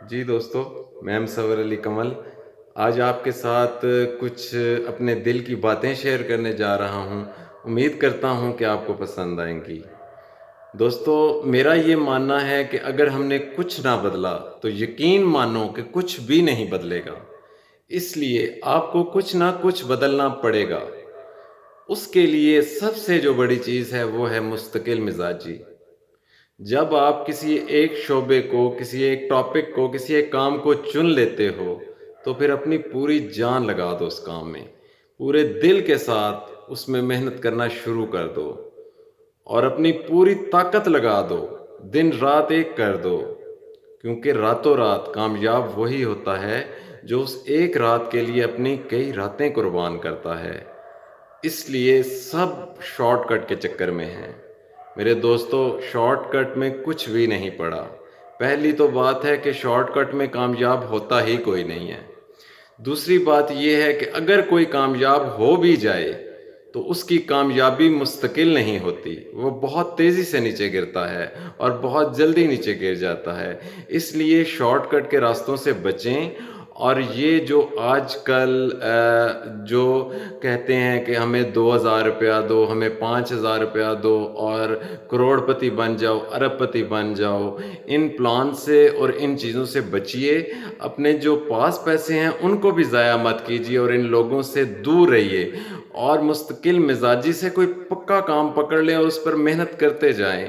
جی دوستو، میں مصور علی کمل آج آپ کے ساتھ کچھ اپنے دل کی باتیں شیئر کرنے جا رہا ہوں۔ امید کرتا ہوں کہ آپ کو پسند آئیں گی۔ دوستو، میرا یہ ماننا ہے کہ اگر ہم نے کچھ نہ بدلا تو یقین مانو کہ کچھ بھی نہیں بدلے گا۔ اس لیے آپ کو کچھ نہ کچھ بدلنا پڑے گا۔ اس کے لیے سب سے جو بڑی چیز ہے وہ ہے مستقل مزاجی۔ جب آپ کسی ایک شعبے کو، کسی ایک ٹاپک کو، کسی ایک کام کو چن لیتے ہو تو پھر اپنی پوری جان لگا دو اس کام میں، پورے دل کے ساتھ اس میں محنت کرنا شروع کر دو اور اپنی پوری طاقت لگا دو، دن رات ایک کر دو، کیونکہ راتوں رات کامیاب وہی ہوتا ہے جو اس ایک رات کے لیے اپنی کئی راتیں قربان کرتا ہے۔ اس لیے سب شارٹ کٹ کے چکر میں ہیں۔ میرے دوستو، شارٹ کٹ میں کچھ بھی نہیں پڑا۔ پہلی تو بات ہے کہ شارٹ کٹ میں کامیاب ہوتا ہی کوئی نہیں ہے۔ دوسری بات یہ ہے کہ اگر کوئی کامیاب ہو بھی جائے تو اس کی کامیابی مستقل نہیں ہوتی، وہ بہت تیزی سے نیچے گرتا ہے اور بہت جلدی نیچے گر جاتا ہے۔ اس لیے شارٹ کٹ کے راستوں سے بچیں، اور یہ جو آج کل جو کہتے ہیں کہ ہمیں 2,000 روپیہ دو، ہمیں 5,000 روپیہ دو اور کروڑ پتی بن جاؤ، ارب پتی بن جاؤ، ان پلان سے اور ان چیزوں سے بچیے۔ اپنے جو پاس پیسے ہیں ان کو بھی ضائع مت کیجیے اور ان لوگوں سے دور رہیے، اور مستقل مزاجی سے کوئی پکا کام پکڑ لیں اور اس پر محنت کرتے جائیں۔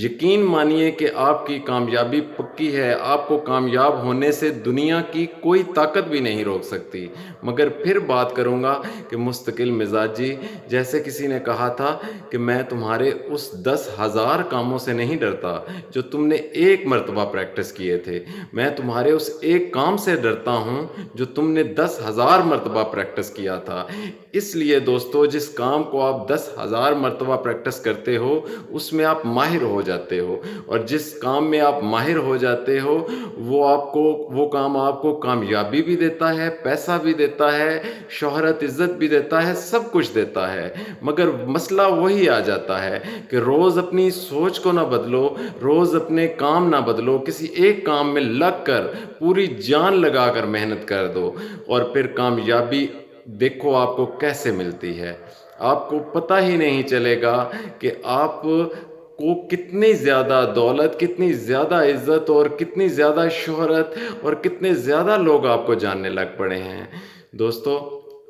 یقین مانیے کہ آپ کی کامیابی پکی ہے۔ آپ کو کامیاب ہونے سے دنیا کی کوئی طاقت بھی نہیں روک سکتی۔ مگر پھر بات کروں گا کہ مستقل مزاجی، جیسے کسی نے کہا تھا کہ میں تمہارے اس 10,000 کاموں سے نہیں ڈرتا جو تم نے ایک مرتبہ پریکٹس کیے تھے، میں تمہارے اس ایک کام سے ڈرتا ہوں جو تم نے 10,000 مرتبہ پریکٹس کیا تھا۔ اس لیے دوستو، جس کام کو آپ 10,000 مرتبہ پریکٹس کرتے ہو اس میں آپ ماہر ہو جاتے ہو، اور جس کام میں آپ ماہر ہو جاتے ہو وہ کام آپ کو کامیابی بھی دیتا ہے، پیسہ بھی دیتا ہے، شہرت عزت بھی دیتا ہے، سب کچھ دیتا ہے۔ مگر مسئلہ وہی آ جاتا ہے کہ روز اپنی سوچ کو نہ بدلو، روز اپنے کام نہ بدلو، کسی ایک کام میں لگ کر پوری جان لگا کر محنت کر دو، اور پھر کامیابی دیکھو آپ کو کیسے ملتی ہے۔ آپ کو پتہ ہی نہیں چلے گا کہ آپ کو کتنی زیادہ دولت، کتنی زیادہ عزت اور کتنی زیادہ شہرت اور کتنے زیادہ لوگ آپ کو جاننے لگ پڑے ہیں۔ دوستو،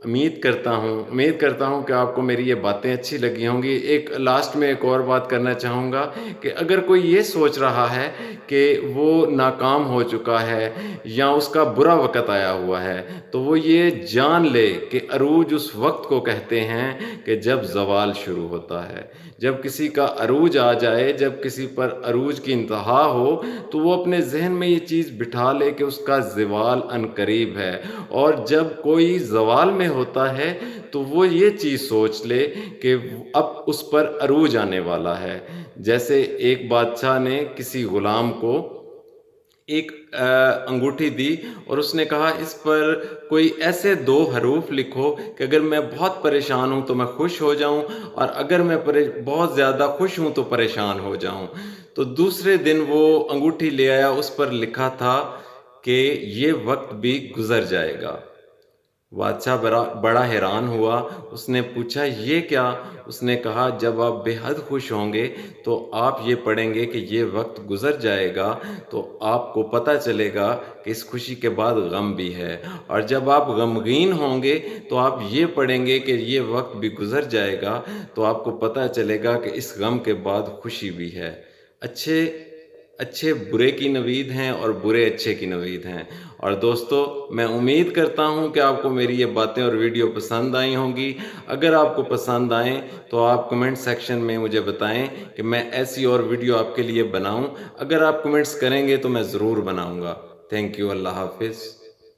امید کرتا ہوں کہ آپ کو میری یہ باتیں اچھی لگی ہوں گی۔ ایک لاسٹ میں ایک اور بات کرنا چاہوں گا کہ اگر کوئی یہ سوچ رہا ہے کہ وہ ناکام ہو چکا ہے یا اس کا برا وقت آیا ہوا ہے، تو وہ یہ جان لے کہ عروج اس وقت کو کہتے ہیں کہ جب زوال شروع ہوتا ہے۔ جب کسی کا عروج آ جائے، جب کسی پر عروج کی انتہا ہو، تو وہ اپنے ذہن میں یہ چیز بٹھا لے کہ اس کا زوال عنقریب ہے، اور جب کوئی زوال میں ہوتا ہے تو وہ یہ چیز سوچ لے کہ اب اس پر عروج آنے والا ہے۔ جیسے ایک بادشاہ نے کسی غلام کو ایک انگوٹھی دی اور اس نے کہا اس پر کوئی ایسے 2 حروف لکھو کہ اگر میں بہت پریشان ہوں تو میں خوش ہو جاؤں، اور اگر میں بہت زیادہ خوش ہوں تو پریشان ہو جاؤں۔ تو دوسرے دن وہ انگوٹھی لے آیا، اس پر لکھا تھا کہ یہ وقت بھی گزر جائے گا۔ بادشاہ بڑا حیران ہوا، اس نے پوچھا یہ کیا؟ اس نے کہا جب آپ بے حد خوش ہوں گے تو آپ یہ پڑھیں گے کہ یہ وقت گزر جائے گا، تو آپ کو پتہ چلے گا کہ اس خوشی کے بعد غم بھی ہے، اور جب آپ غمگین ہوں گے تو آپ یہ پڑھیں گے کہ یہ وقت بھی گزر جائے گا، تو آپ کو پتہ چلے گا کہ اس غم کے بعد خوشی بھی ہے۔ اچھے برے کی نوید ہیں اور برے اچھے کی نوید ہیں۔ اور دوستو، میں امید کرتا ہوں کہ آپ کو میری یہ باتیں اور ویڈیو پسند آئی ہوں گی۔ اگر آپ کو پسند آئیں تو آپ کمنٹ سیکشن میں مجھے بتائیں کہ میں ایسی اور ویڈیو آپ کے لیے بناؤں۔ اگر آپ کمنٹس کریں گے تو میں ضرور بناؤں گا۔ تھینک یو، اللہ حافظ۔